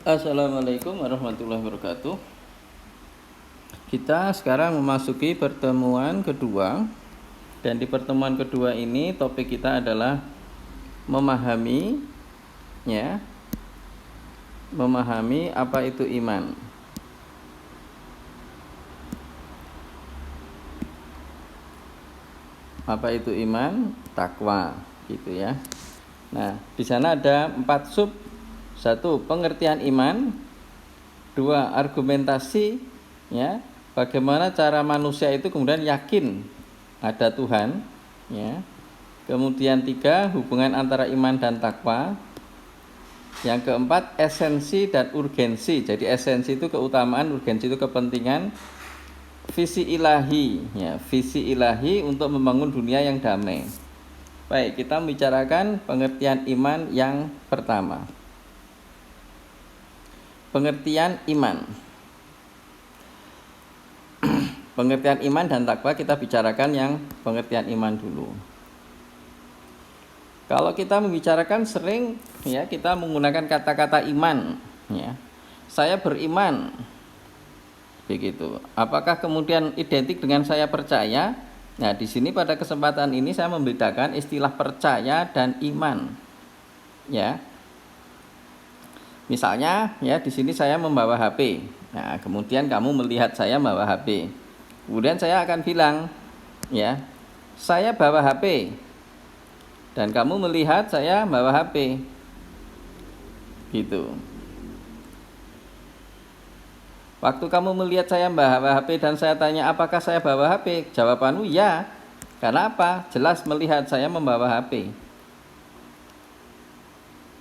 Assalamualaikum warahmatullahi wabarakatuh. Kita sekarang memasuki pertemuan kedua. Dan di pertemuan kedua ini topik kita adalah memahami memahami apa itu iman. Apa itu iman? Takwa, gitu ya. Nah, di sana ada 4 sub. 1. Pengertian iman. 2. Argumentasi, ya. Bagaimana cara manusia itu kemudian yakin ada Tuhan, ya. Kemudian 3. Hubungan antara iman dan takwa. Yang keempat, esensi dan urgensi. Jadi esensi itu keutamaan, urgensi itu kepentingan. Visi ilahi, ya, visi ilahi untuk membangun dunia yang damai. Baik, kita membicarakan pengertian iman yang pertama. Pengertian iman. Pengertian iman dan takwa kita bicarakan yang pengertian iman dulu. Kalau kita membicarakan sering, ya, kita menggunakan kata-kata iman, ya. Saya beriman. Begitu. Apakah kemudian identik dengan saya percaya? Nah, di sini pada kesempatan ini saya membedakan istilah percaya dan iman. Ya. Misalnya, ya, di sini saya membawa HP. Nah, kemudian kamu melihat saya membawa HP. Kemudian saya akan bilang, ya, saya bawa HP. Dan kamu melihat saya membawa HP. Gitu. Waktu kamu melihat saya bawa HP dan saya tanya apakah saya bawa HP, jawabanmu ya. Karena apa? Jelas melihat saya membawa HP.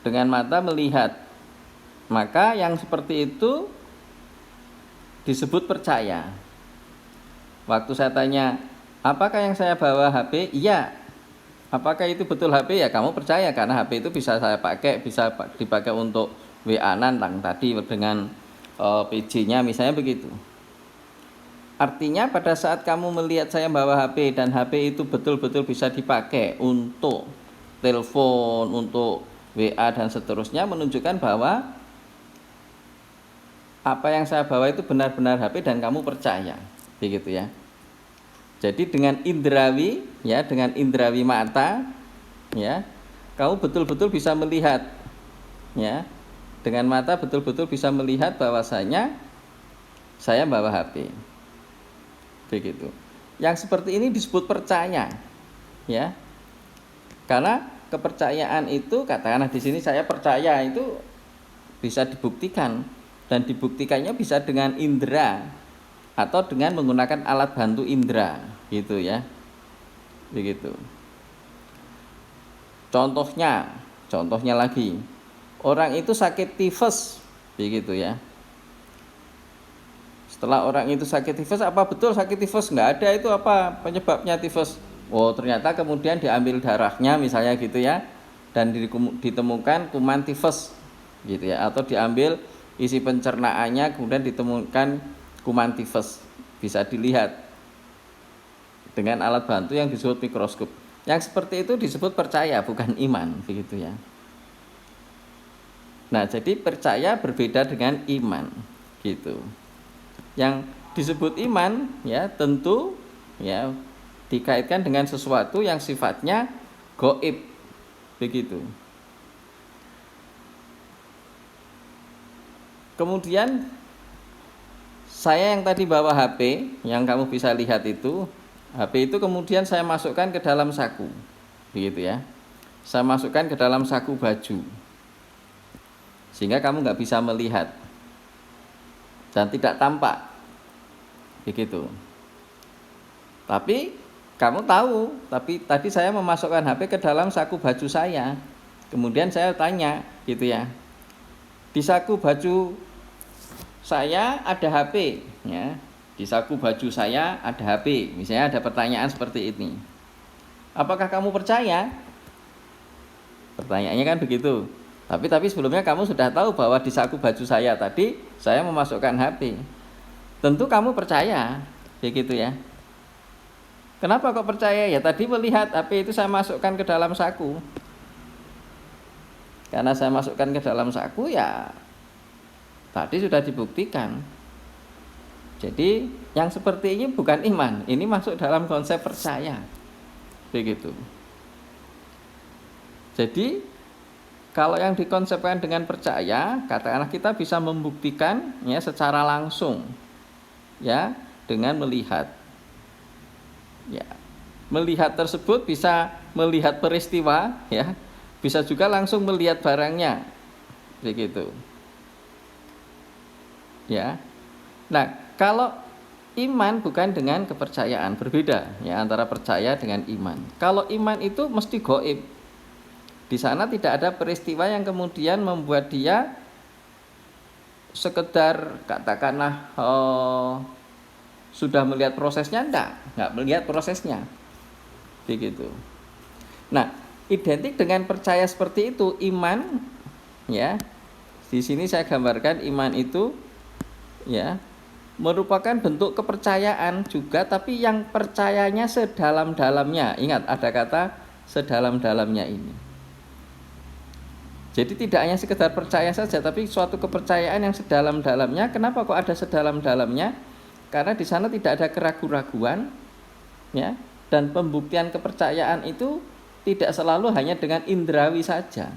Dengan mata melihat. Maka yang seperti itu disebut percaya. Waktu saya tanya, apakah yang saya bawa HP? Iya. Apakah itu betul HP? Ya kamu percaya karena HP itu bisa saya pakai, bisa dipakai untuk WA-an tadi dengan PJ-nya misalnya begitu. Artinya pada saat kamu melihat saya bawa HP dan HP itu betul-betul bisa dipakai untuk telepon, untuk WA dan seterusnya, menunjukkan bahwa apa yang saya bawa itu benar-benar HP dan kamu percaya, begitu ya. Jadi dengan indrawi, ya, dengan indrawi mata, ya, kamu betul-betul bisa melihat, ya. Dengan mata betul-betul bisa melihat bahwasanya saya bawa HP. Begitu. Yang seperti ini disebut percaya, ya. Karena kepercayaan itu, katakanlah di sini saya percaya, itu bisa dibuktikan dan dibuktikannya bisa dengan indera atau dengan menggunakan alat bantu indera, gitu ya. Begitu. Contohnya lagi. Orang itu sakit tifus, begitu ya. Setelah orang itu sakit tifus, apa betul sakit tifus? Enggak ada itu apa penyebabnya tifus. Oh, ternyata kemudian diambil darahnya misalnya gitu ya. Dan ditemukan kuman tifus gitu ya, atau diambil isi pencernaannya kemudian ditemukan kuman tifus. Bisa dilihat dengan alat bantu yang disebut mikroskop. Yang seperti itu disebut percaya, bukan iman, begitu ya. Nah, jadi percaya berbeda dengan iman, gitu. Yang disebut iman, ya, tentu ya dikaitkan dengan sesuatu yang sifatnya gaib, begitu. Kemudian saya yang tadi bawa HP, yang kamu bisa lihat itu, HP itu kemudian saya masukkan ke dalam saku, begitu ya. Saya masukkan ke dalam saku baju. Sehingga kamu nggak bisa melihat dan tidak tampak, begitu. Tapi kamu tahu, tapi tadi saya memasukkan HP ke dalam saku baju saya. Kemudian saya tanya, gitu ya, di saku baju saya ada HP, ya. Di saku baju saya ada HP. Misalnya ada pertanyaan seperti ini. Apakah kamu percaya? Pertanyaannya kan begitu. Tapi sebelumnya kamu sudah tahu bahwa di saku baju saya tadi saya memasukkan HP. Tentu kamu percaya, begitu ya. Kenapa kok percaya? Ya tadi melihat HP itu saya masukkan ke dalam saku. Karena saya masukkan ke dalam saku, ya Tadi sudah dibuktikan. Jadi yang seperti ini bukan iman, ini masuk dalam konsep percaya. Begitu. Jadi kalau yang dikonsepkan dengan percaya, katakanlah kita bisa membuktikan ya secara langsung ya dengan melihat. Ya. Melihat tersebut bisa melihat peristiwa ya, bisa juga langsung melihat barangnya. Begitu. Ya. Nah, kalau iman bukan dengan kepercayaan, berbeda ya antara percaya dengan iman. Kalau iman itu mesti gaib. Di sana tidak ada peristiwa yang kemudian membuat dia sekedar katakanlah sudah melihat prosesnya, enggak melihat prosesnya. Begitu. Nah, identik dengan percaya seperti itu iman ya. Di sini saya gambarkan iman itu ya merupakan bentuk kepercayaan juga, tapi yang percayanya sedalam-dalamnya. Ingat, ada kata sedalam-dalamnya ini. Jadi tidak hanya sekedar percaya saja, tapi suatu kepercayaan yang sedalam-dalamnya. Kenapa kok ada sedalam-dalamnya? Karena di sana tidak ada keraguan-raguan, ya. Dan pembuktian kepercayaan itu tidak selalu hanya dengan indrawi saja,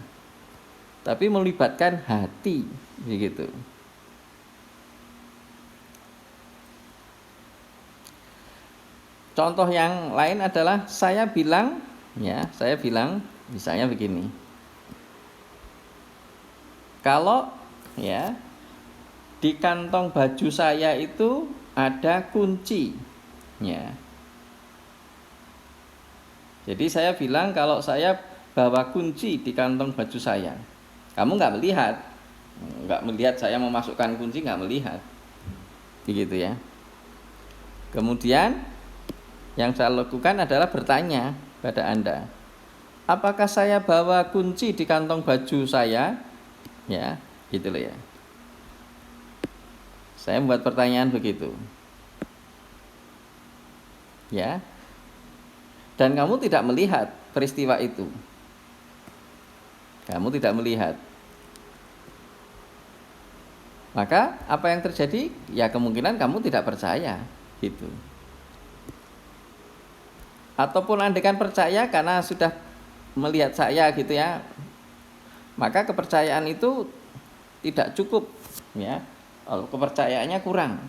tapi melibatkan hati, begitu. Contoh yang lain adalah saya bilang misalnya begini. Kalau ya di kantong baju saya itu ada kunci ya. Jadi saya bilang kalau saya bawa kunci di kantong baju saya. Kamu nggak melihat saya memasukkan kunci, nggak melihat. Begitu ya. Kemudian yang saya lakukan adalah bertanya pada Anda, apakah saya bawa kunci di kantong baju saya? Ya, gitu loh ya. Saya membuat pertanyaan begitu. Ya. Dan kamu tidak melihat peristiwa itu. Kamu tidak melihat. Maka apa yang terjadi? Ya kemungkinan kamu tidak percaya, gitu. Ataupun andaikan percaya karena sudah melihat saya gitu ya, maka kepercayaan itu tidak cukup ya, kepercayaannya kurang.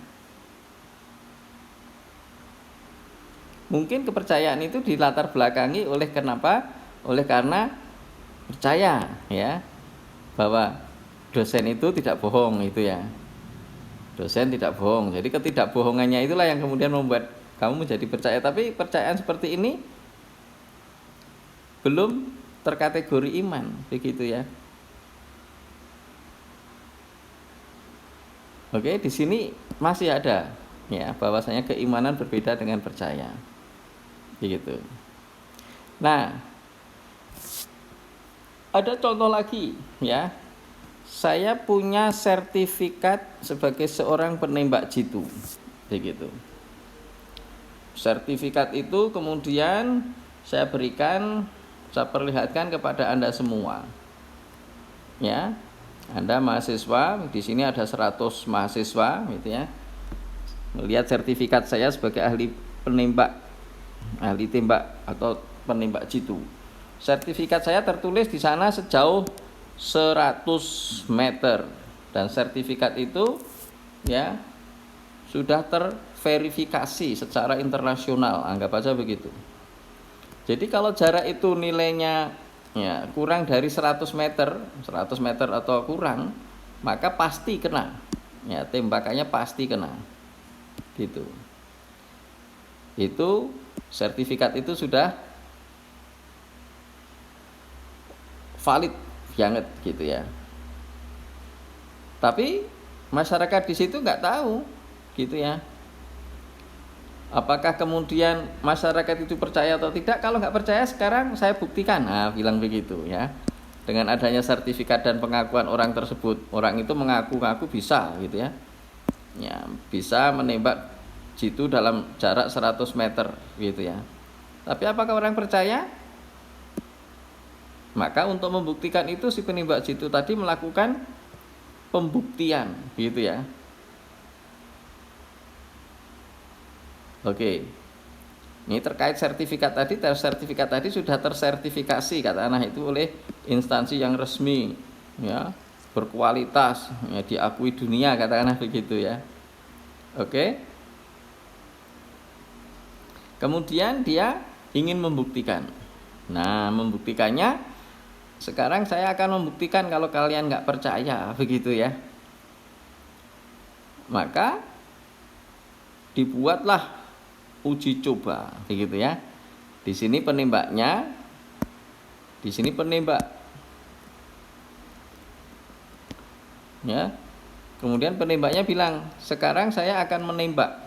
Mungkin kepercayaan itu dilatar belakangi oleh kenapa? Oleh karena percaya ya bahwa dosen itu tidak bohong itu ya. Dosen tidak bohong. Jadi ketidakbohongannya itulah yang kemudian membuat kamu menjadi percaya. Tapi percayaan seperti ini belum terkategori iman, begitu ya. Oke, di sini masih ada ya bahwasanya keimanan berbeda dengan percaya. Begitu. Nah, ada contoh lagi ya. Saya punya sertifikat sebagai seorang penembak jitu. Begitu. Sertifikat itu kemudian saya perlihatkan kepada Anda semua. Ya. Anda mahasiswa, di sini ada 100 mahasiswa gitu ya. Melihat sertifikat saya sebagai ahli tembak atau penembak jitu. Sertifikat saya tertulis di sana sejauh 100 meter dan sertifikat itu ya sudah terverifikasi secara internasional, anggap aja begitu. Jadi kalau jarak itu nilainya ya kurang dari 100 meter atau kurang, maka pasti kena. Ya, tembakannya pasti kena. Gitu. Itu sertifikat itu sudah valid banget gitu ya. Tapi masyarakat di situ nggak tahu gitu ya. Apakah kemudian masyarakat itu percaya atau tidak? Kalau nggak percaya sekarang saya buktikan. Nah, bilang begitu ya. Dengan adanya sertifikat dan pengakuan orang tersebut, orang itu mengaku-ngaku bisa gitu ya. Ya, bisa menembak jitu dalam jarak 100 meter gitu ya. Tapi apakah orang percaya? Maka untuk membuktikan itu si penembak jitu tadi melakukan pembuktian, gitu ya. Oke. Ini terkait sertifikat tadi sudah tersertifikasi katakanlah itu oleh instansi yang resmi, ya, berkualitas, ya, diakui dunia katakanlah begitu ya. Oke. Kemudian dia ingin membuktikan. Nah, membuktikannya sekarang saya akan membuktikan kalau kalian nggak percaya begitu ya. Maka dibuatlah uji coba begitu ya. Di sini penembak. Ya. Kemudian penembaknya bilang, "Sekarang saya akan menembak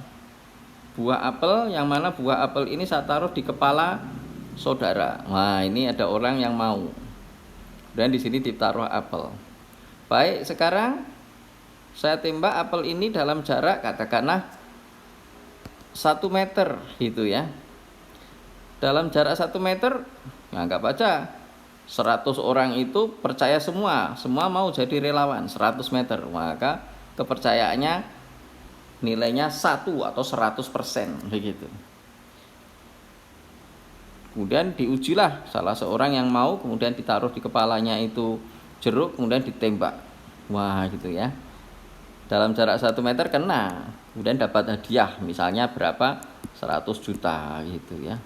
buah apel yang mana buah apel ini saya taruh di kepala saudara." Wah, ini ada orang yang mau. Dan di sini ditaruh apel. Baik, sekarang saya tembak apel ini dalam jarak katakanlah 1 meter gitu ya. Dalam jarak 1 meter, ya anggap aja 100 orang itu percaya semua mau jadi relawan 100 meter. Maka kepercayaannya nilainya 1 atau 100% begitu. Kemudian diujilah salah seorang yang mau, kemudian ditaruh di kepalanya itu jeruk, kemudian ditembak. Wah gitu ya. Dalam jarak 1 meter kena, kemudian dapat hadiah misalnya berapa 100 juta gitu ya.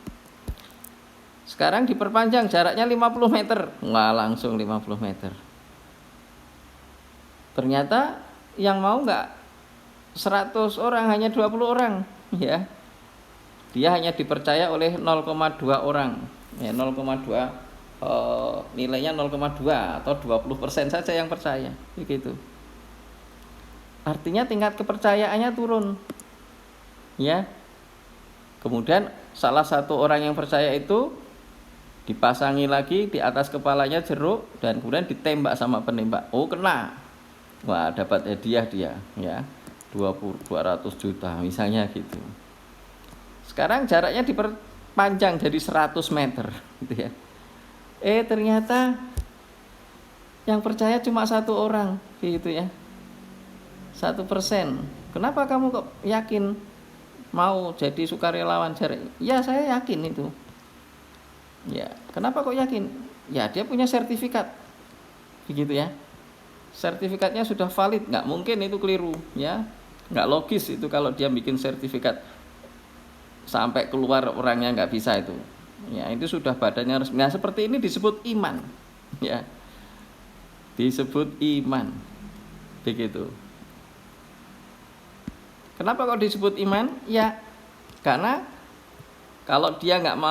Sekarang diperpanjang jaraknya 50 meter. Wah langsung 50 meter. Ternyata yang mau enggak 100 orang, hanya 20 orang ya. Dia hanya dipercaya oleh 0,2 orang ya, 0,2 nilainya 0,2 atau 20% saja yang percaya begitu. Artinya tingkat kepercayaannya turun ya. Kemudian salah satu orang yang percaya itu dipasangi lagi di atas kepalanya jeruk dan kemudian ditembak sama penembak. Oh kena. Wah dapat hadiah dia ya, 200 juta misalnya gitu. Sekarang jaraknya diperpanjang jadi 100 meter gitu ya. Ternyata yang percaya cuma 1 orang gitu ya, 1%. Kenapa kamu kok yakin mau jadi sukarelawan jarak? Ya saya yakin itu. Ya, kenapa kok yakin? Ya dia punya sertifikat begitu ya. Sertifikatnya sudah valid, nggak mungkin itu keliru ya. Nggak logis itu kalau dia bikin sertifikat sampai keluar orangnya nggak bisa itu ya, itu sudah badannya resmi. Nah seperti ini disebut iman ya, disebut iman begitu. Kenapa kok disebut iman? Ya karena kalau dia nggak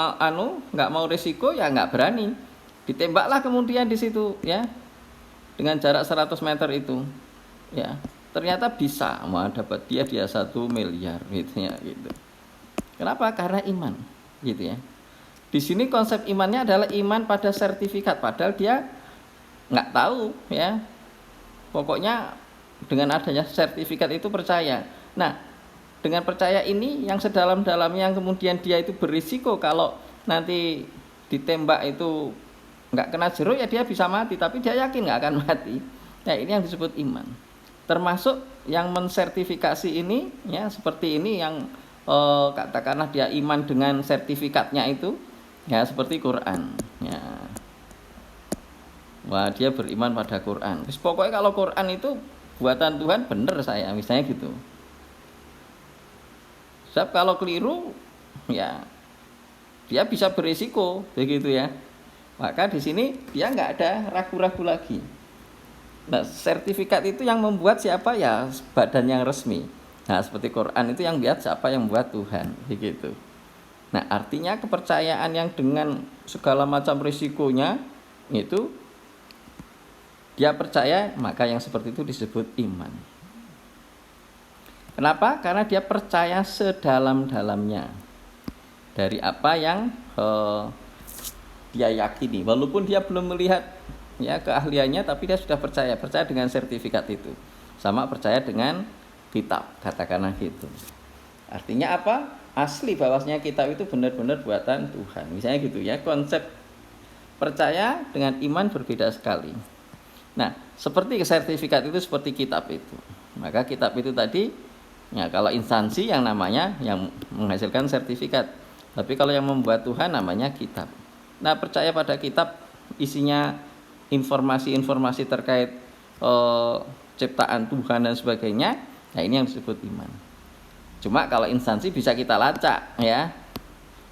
mau resiko ya nggak berani, ditembaklah kemudian di situ ya dengan jarak 100 meter itu ya, ternyata bisa dapat dia 1 miliar gitu ya gitu. Kenapa? Karena iman, gitu ya. Di sini konsep imannya adalah iman pada sertifikat, padahal dia nggak tahu, ya. Pokoknya dengan adanya sertifikat itu percaya. Nah, dengan percaya ini yang sedalam-dalamnya, yang kemudian dia itu berisiko kalau nanti ditembak itu nggak kena jeruk ya dia bisa mati, tapi dia yakin nggak akan mati. Nah, ini yang disebut iman. Termasuk yang mensertifikasi ini, ya seperti ini yang katakanlah dia iman dengan sertifikatnya itu ya seperti Quran ya. Wah dia beriman pada Quran. Terus pokoknya kalau Quran itu buatan Tuhan bener saya misalnya gitu. Sebab kalau keliru ya dia bisa berisiko begitu ya. Maka di sini dia nggak ada ragu-ragu lagi. Nah sertifikat itu yang membuat siapa ya, badan yang resmi. Nah seperti Quran itu yang lihat siapa, yang buat Tuhan begitu. Nah artinya kepercayaan yang dengan segala macam risikonya itu dia percaya, maka yang seperti itu disebut iman. Kenapa? Karena dia percaya sedalam-dalamnya dari apa yang dia yakini, walaupun dia belum melihat ya keahliannya, tapi dia sudah percaya dengan sertifikat itu. Sama percaya dengan kitab, katakanlah gitu. Artinya apa? Asli bahwasanya kitab itu benar-benar buatan Tuhan. Misalnya gitu ya, konsep percaya dengan iman berbeda sekali. Nah, seperti sertifikat itu seperti kitab itu. Maka kitab itu tadi, ya kalau instansi yang namanya yang menghasilkan sertifikat. Tapi kalau yang membuat Tuhan namanya kitab. Nah, percaya pada kitab isinya informasi-informasi terkait ciptaan Tuhan dan sebagainya. Nah, ini yang disebut iman. Cuma kalau instansi bisa kita lacak, ya.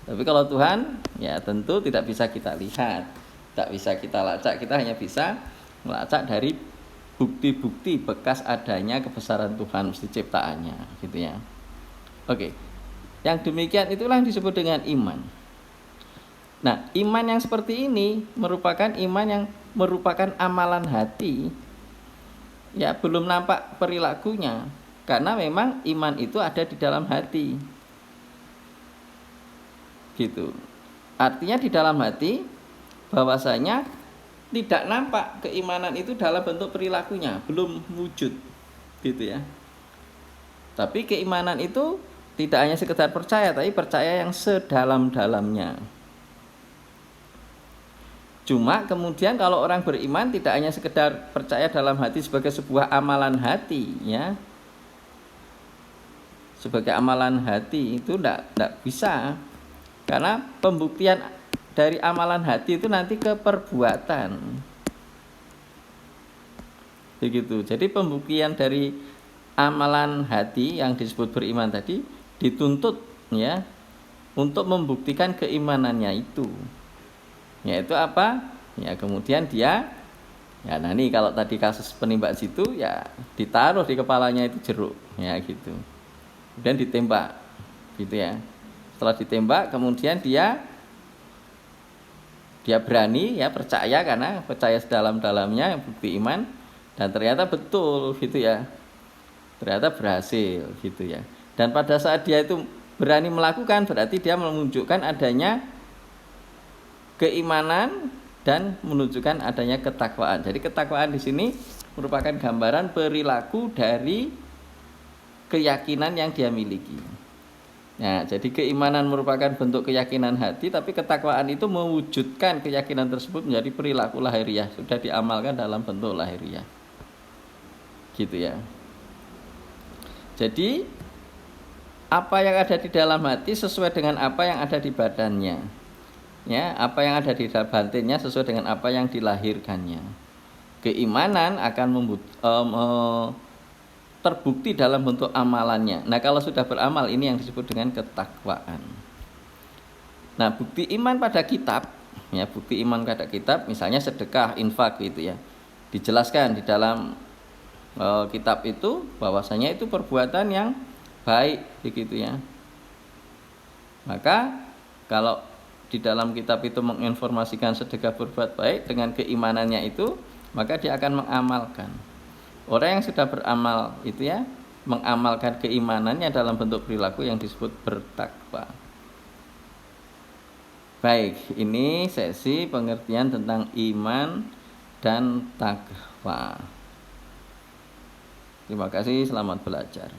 Tapi kalau Tuhan, ya tentu tidak bisa kita lihat, tidak bisa kita lacak. Kita hanya bisa melacak dari bukti-bukti bekas adanya kebesaran Tuhan mesti ciptaannya, gitu ya. Oke, yang demikian itulah yang disebut dengan iman. Nah, iman yang seperti ini merupakan iman yang merupakan amalan hati, ya belum nampak perilakunya, karena memang iman itu ada di dalam hati, gitu. Artinya di dalam hati bahwasanya tidak nampak keimanan itu dalam bentuk perilakunya, belum wujud, gitu ya. Tapi keimanan itu tidak hanya sekedar percaya, tapi percaya yang sedalam-dalamnya. Cuma kemudian kalau orang beriman tidak hanya sekedar percaya dalam hati sebagai sebuah amalan hati, ya. Sebagai amalan hati itu tidak bisa. Karena pembuktian dari amalan hati itu nanti ke perbuatan. Begitu. Jadi pembuktian dari amalan hati yang disebut beriman tadi dituntut, ya, untuk membuktikan keimanannya itu. Yaitu apa? Ya kemudian dia, ya nah ini kalau tadi kasus penembak situ, ya ditaruh di kepalanya itu jeruk, ya gitu. Kemudian ditembak, gitu ya. Setelah ditembak kemudian dia berani, ya percaya, karena percaya sedalam-dalamnya bukti iman, dan ternyata betul, gitu ya. Ternyata berhasil, gitu ya. Dan pada saat dia itu berani melakukan, berarti dia menunjukkan adanya keimanan dan menunjukkan adanya ketakwaan. Jadi ketakwaan di sini merupakan gambaran perilaku dari keyakinan yang dia miliki. Nah, jadi keimanan merupakan bentuk keyakinan hati, tapi ketakwaan itu mewujudkan keyakinan tersebut menjadi perilaku lahiriah, sudah diamalkan dalam bentuk lahiriah. Gitu ya. Jadi apa yang ada di dalam hati sesuai dengan apa yang ada di badannya. Ya, apa yang ada di dalam batinnya sesuai dengan apa yang dilahirkannya. Keimanan akan terbukti dalam bentuk amalannya. Nah, kalau sudah beramal, ini yang disebut dengan ketakwaan. Nah, bukti iman pada kitab, ya bukti iman pada kitab, misalnya sedekah, infak, gitu ya. Dijelaskan di dalam kitab itu bahwasanya itu perbuatan yang baik, begitu ya. Maka kalau di dalam kitab itu menginformasikan sedekah berbuat baik dengan keimanannya itu, maka dia akan mengamalkan. Orang yang sudah beramal itu ya mengamalkan keimanannya dalam bentuk perilaku yang disebut bertakwa. Baik, ini sesi pengertian tentang iman dan takwa. Terima kasih, selamat belajar.